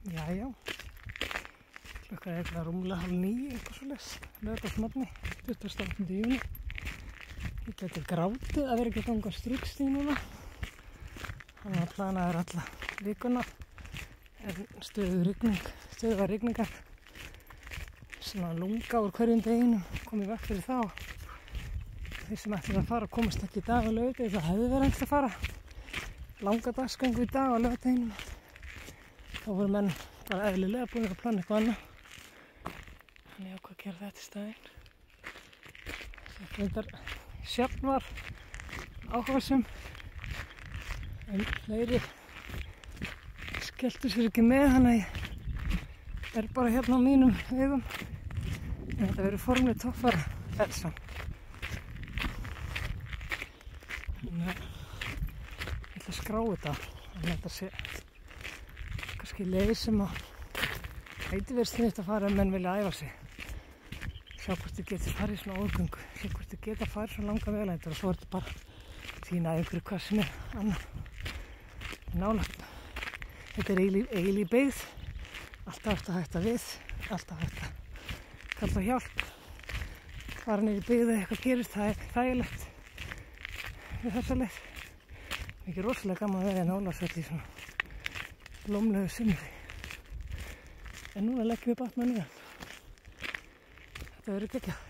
Jæja, klukkan er eitthvað rúmlega 8:30, eitthvað svoleiðis, laugardagsmorgni, 28. júní. Ég gæti grátið að vera ekki að ganga Strúkstíg núna. Hann var planaður alla vikuna, en stöðugar rigningar, svona lunga úr hverjum deginum, kom í veg fyrir þá. Þeir sem ættu að fara komast ekki í dag á laugardegi, það hefði verið hægt að fara langa dagsgöngu í dag á laugardeginum. Þá voru menn bara eðlilega búin að plana eitthvað annað. Þannig ég ákvað að gera þetta í staðinn. Þetta reyndar sjálfn var áhugasöm, en fleiri skelltu sér ekki með, þannig að ég er bara hérna á mínum vegum. En þetta verður formleg toppfara Elsan. Þannig að ég ætla að skrá þetta, þannig að þetta sé kannski leið sem að heiti verið sniðt að fara ef menn vilja æfa sig. Sjá hvort þið getur farið svona ógöngu, sjá hvort þið geta farið svona langa vegalengdir og svo er þetta bara tína einhverju hvað sem er annað nálægt. Þetta er eiginlega í byggð, alltaf hægt að við, alltaf hægt að kalla hjálp. Fara niður í byggð eða eitthvað gerist, það er þægilegt við þessa leið. Mikið rosalega gaman að vera í Ólafsvelli í svona blómlegu sumri. En núna leggjum við Batman í hann. Þetta verður geggjað.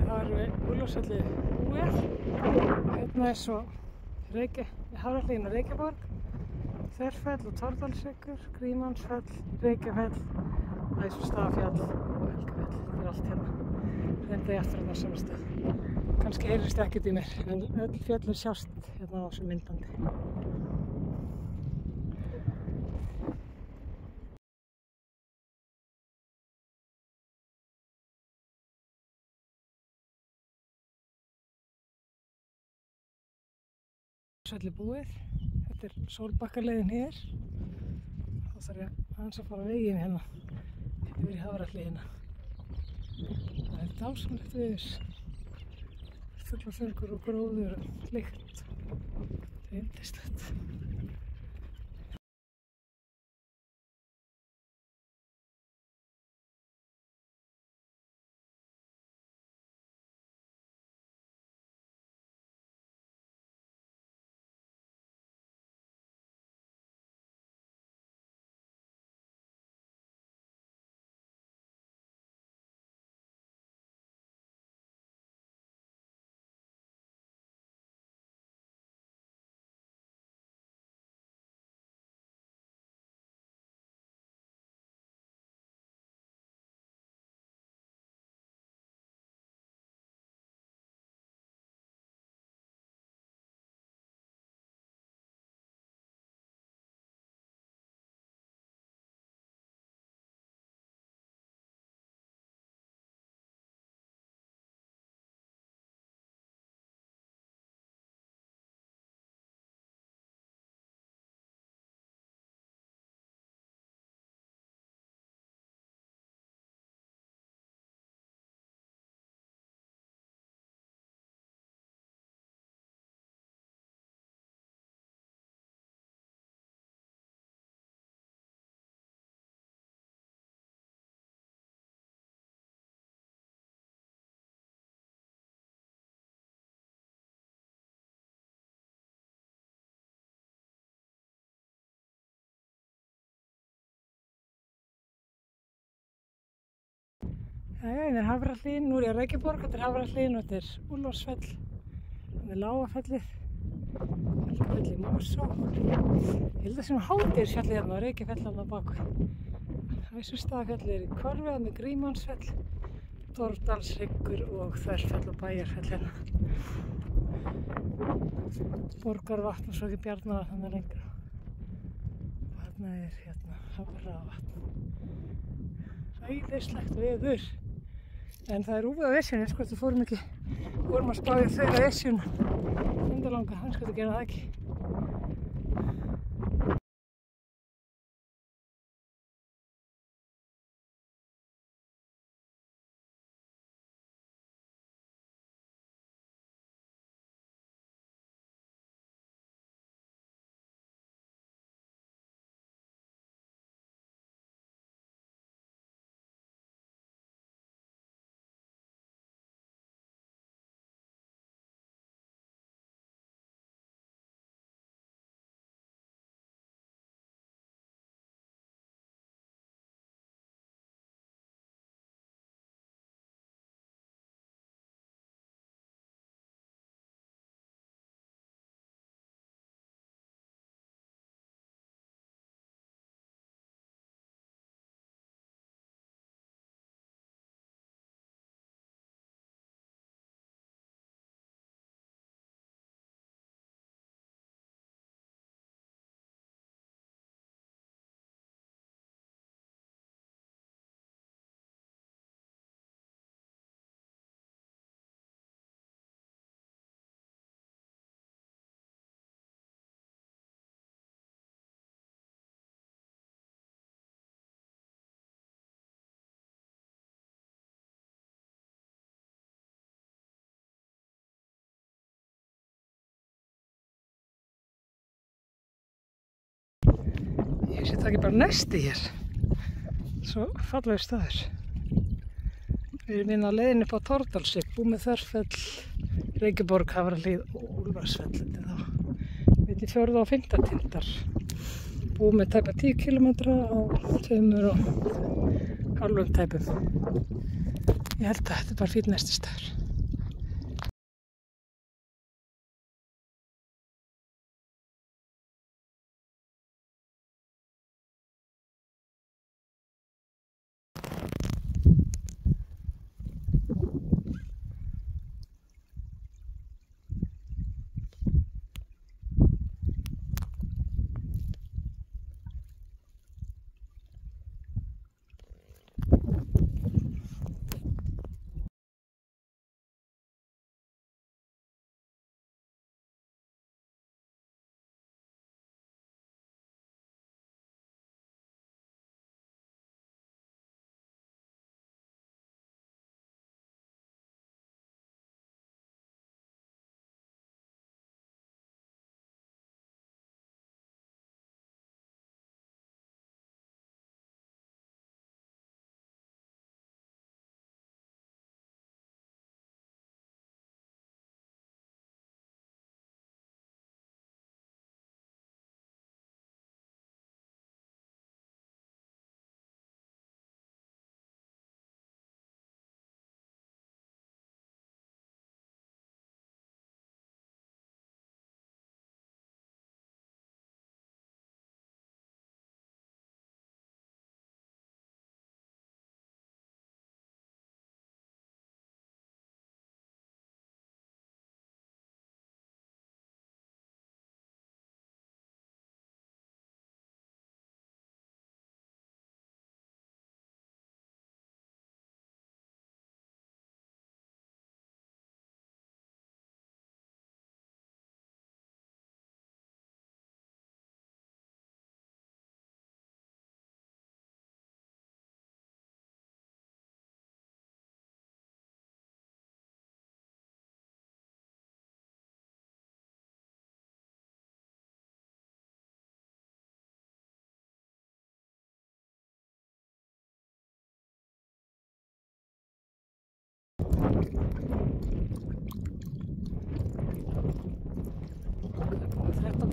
Það er Ólafsvelli búið. Hérna er svo Hafrahlíðin og Reykjaborg, Þverfell og Torfdalshryggur, Grímsfell, Reykjafell, Æsustaðafjall og Helgafell. Þetta er allt hérna. Reyndi ég aftur á sama stað. Kannski heyrist ekkert í mér, en öll fjöllin sjást hérna á þessu myndbandi. Ólafsvelli búið. Þetta er Sólbakkaleiðin hér. Þá þarf ég aðeins að fara veginn hérna yfir í Hafrahliðina. Það er dásamlegt veður. Fuglafjölgur og gróður og lykt. Það er yndislegt. Jæja, þetta er Hafrahlíðin, nú er ég á Reykjaborg, þetta er Hafrahlíðin og þetta er Úlfarsfell, þetta er Lágafellið, Fell í Mosó. Ég held að sem Hádegisfjallið hérna og Reykjafell hérna á baku. Æsustaðafjallið er í Hvarfi, þannig með Grímsfell, Torfdalshryggur og Þversfell og Bæjarfell hérna. Borgarvatn og svo ekki Bjarnavatn þannig lengra. Og hérna er hérna Hafravatn. Æðislegt veður. En það er úfið á Esjunni, sko, við vorum að spá í að þauðra Esjuna. Endalanga, þannig sko, gera það ekki. Ég sé það ekki bara nesti hér. Svo fallegur staður. Við erum inn á leiðinni upp á Torfdalshrygg, búið með Þversfell, Reykjaborg, Hafrahlíð og Úlfarsfell. Þetta er þá milli 4. og 5. tindar. Búið með tæpa 10 kilometra á 2,5 tæpum. Ég held að þetta er bara fínn nesti staður.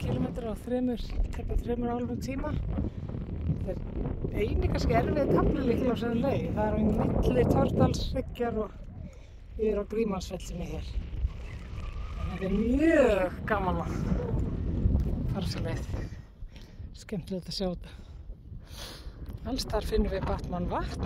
Kilometra á 3,5 tíma. Þetta er eini kannski erfið kafli líklega á þessari leið. Það er á milli Torfdalshryggjar og yfir á Grímsfjall sem er hér. En þetta er mjög gaman að fara þessa leið. Skemmtilegt að sjá þetta. Alls þar finnum við Batmanvatn.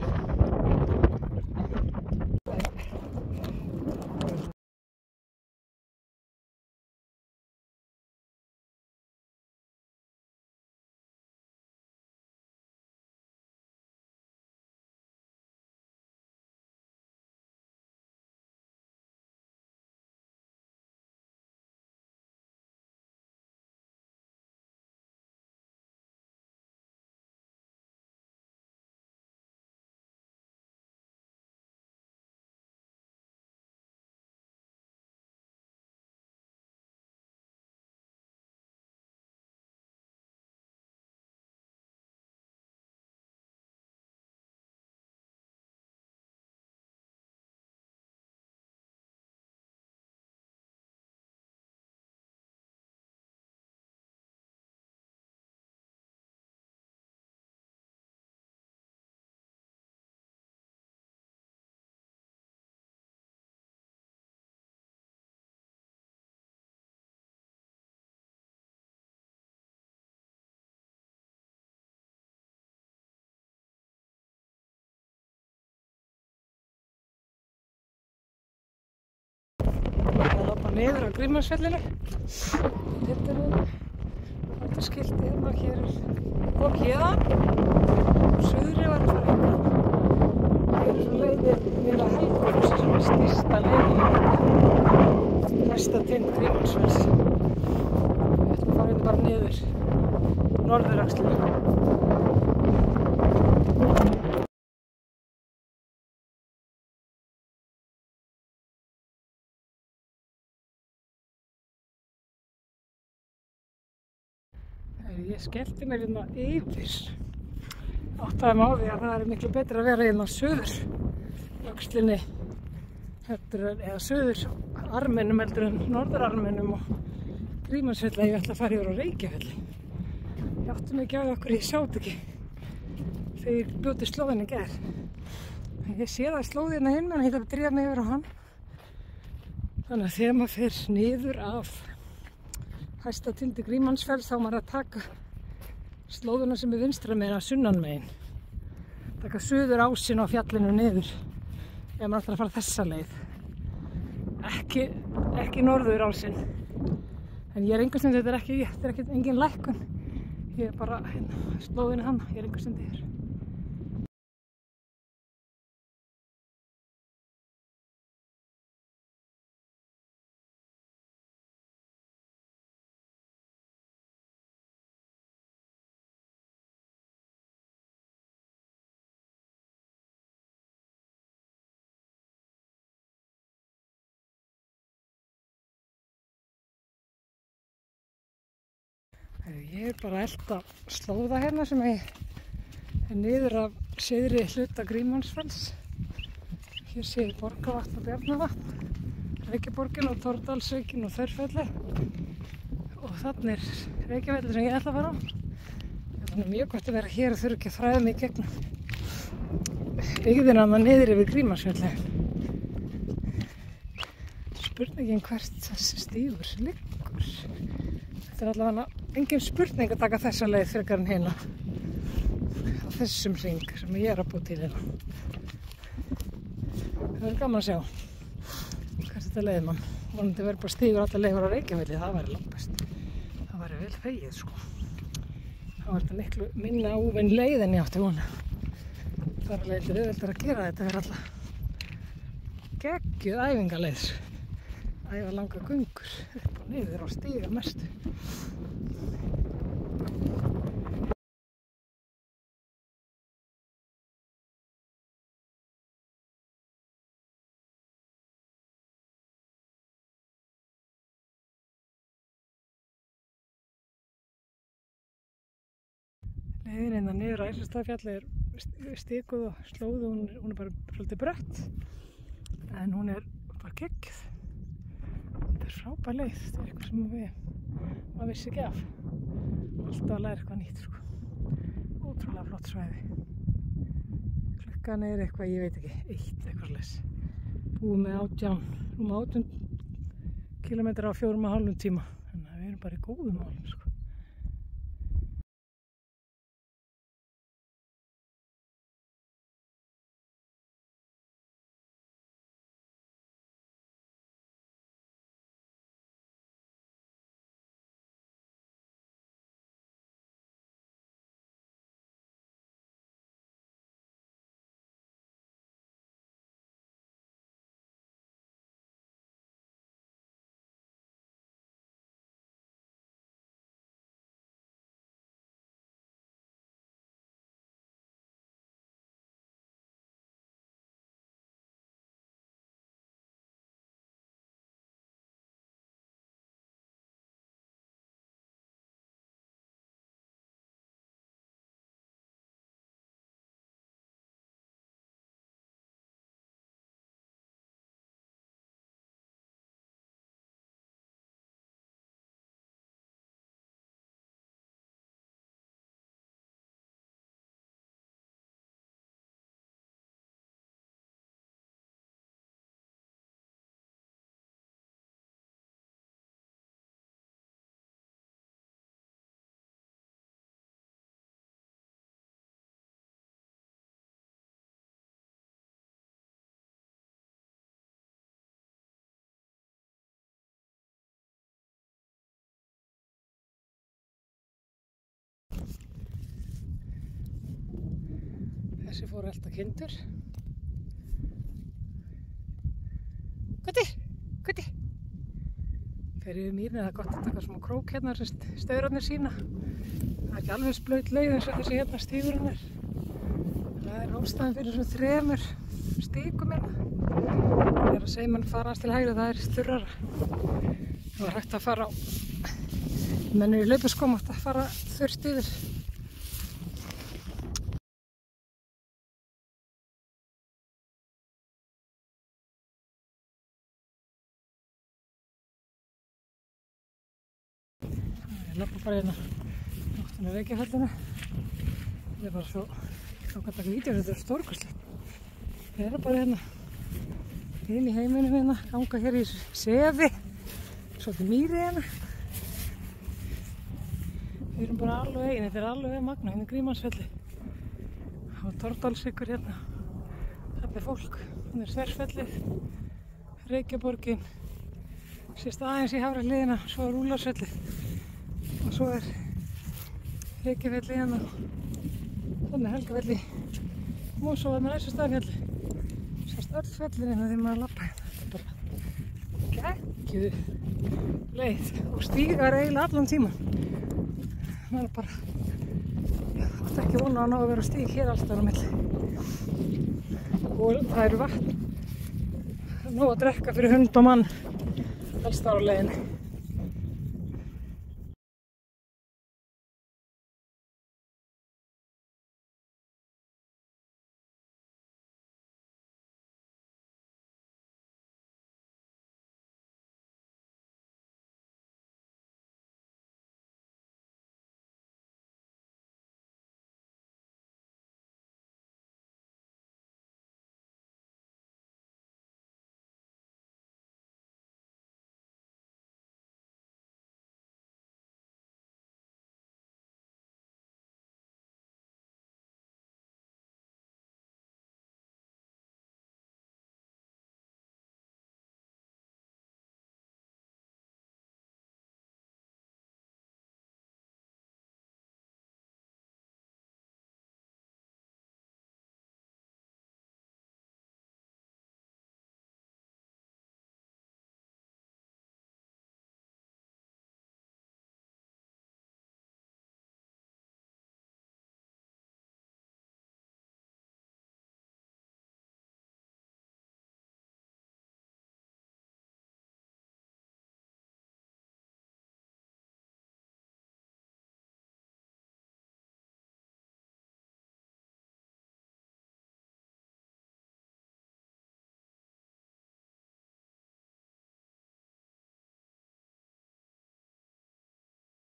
Það lappa niður á Grímsfjallinu. Þetta er skiltið hérna og hér kom héðan. Suðri var að fara hérna. Hér er svo leiðir niður á Helgufossi sem er stysta leiðin. Næsta tind Grímsfjalls. Við ætlum að fara hérna bara niður norðurakslinu. Ég skellti mér hérna yfir. Áttaði mig á því að það er miklu betra að vera hérna á suðuröxlinni eða suðurarminum heldur en norðurarminum og Grímsfjall að ég ætla að fara yfir á Reykjafell. Ég átti mig ekki á því okkur ég sá þetta ekki þegar ég bjóti slóðinni í gær. Ég sé það slóði hérna hinn, menn ég þarf að drífa mig yfir á hann. Þannig að þegar maður fer niður af hæsta tindi Grímsfjalls þá maður að taka slóðuna sem er vinstra megin að sunnan megin. Taka suður ásinn á fjallinu niður ef maður ætlar að fara þessa leið. Ekki norður ásinn. En ég er einhverstund, þetta er ekki engin lækkun. Ég er bara slóðinu hann, ég er einhverstund hér. Ég er bara að elta slóða hérna sem er niður af syðri hluta Grímsfjalls. Hér sé ég Borgarvatn og Bjarnavatn, Reykjaborgin og Torfdalshryggjin og Þverfjalli. Og þannig er Reykjavelli sem ég ætla að fara á. Það er mjög gott að vera hér og þurfa ekki að þræða mig gegnum byggðina niður yfir Grímsfjalli. Spurningin hvert þessi stígur liggur. Þetta er allavega engin spurning að taka þessa leið frekar en hérna á þessum hring sem ég er að búa til hérna. Það verður gaman að sjá hvert þetta leiðir mann. Vonandi verður bara stígur allar leiður á Reykjafelli, það væri langt best. Það væri vel fegið sko. Það var þetta miklu minna óvinn leið en ég átti vona. Það er alveg auðveldar að gera þetta fyrir alla geggjuð æfingaleið. Æfa langa göngur upp og niður á stíga mestu. Leiðin hérna niður á Ærastafjalli er stikuð og slóð og hún er bara svolítið brött. En hún er bara geggjuð. Þetta er frábær leið, þetta er eitthvað sem maður vissi ekki af. Alltaf að læra eitthvað nýtt sko. Og ótrúlega flott svæði. Klukkan eitthvað, ég veit ekki, 1 eitthvað slags. Búið með 18 kilometra á 4,5 tíma. Þannig að við erum bara í góðum málum, sko. Þessi fór alltaf kindur. Gutti! Fer yfir mýrni, það er gott að taka smá krók hérna sem staurarnir sína. Það er ekki alveg splaut leið eins og þessi hérna stígurinn Það er ástæðan fyrir þessum 3 stígum hérna. Þegar seiman fara hans til hægri, það er þurrara. Það var hægt að fara á mennur í hlaupaskóm átt að fara þurrt yfir. Ég lappa bara hérna áttina Reykjafellinu. Þetta er bara svo ákvæmt að taka vídeó, þetta er stórkostlegt. Við erum bara hérna inn í heiminum hérna, ganga hér í sefi, svolítið mýri hérna. Við erum bara alveg einn, þetta er alveg magna hérna í Grímansfelli. Á Torfdalshryggur hérna. Þarna er fólk, hérna er Þversfellið, Reykjaborgin, sést aðeins í Hafrahliðina, svo er Úlfarsfellið. Og svo er Reykjafelli hérna, þannig Helgafelli og svo þarna Esjustaðafjalli. Sést öll fellin hérna þegar maður lappa hérna. Þetta er bara geggjuð leið og stígar eiginlega allan tíman. Maður bara, átti ekki vona að ná að vera stíg hér alls þar á milli. Og það eru vatn, nóg að drekka fyrir hund og mann alls þar á leiðinni.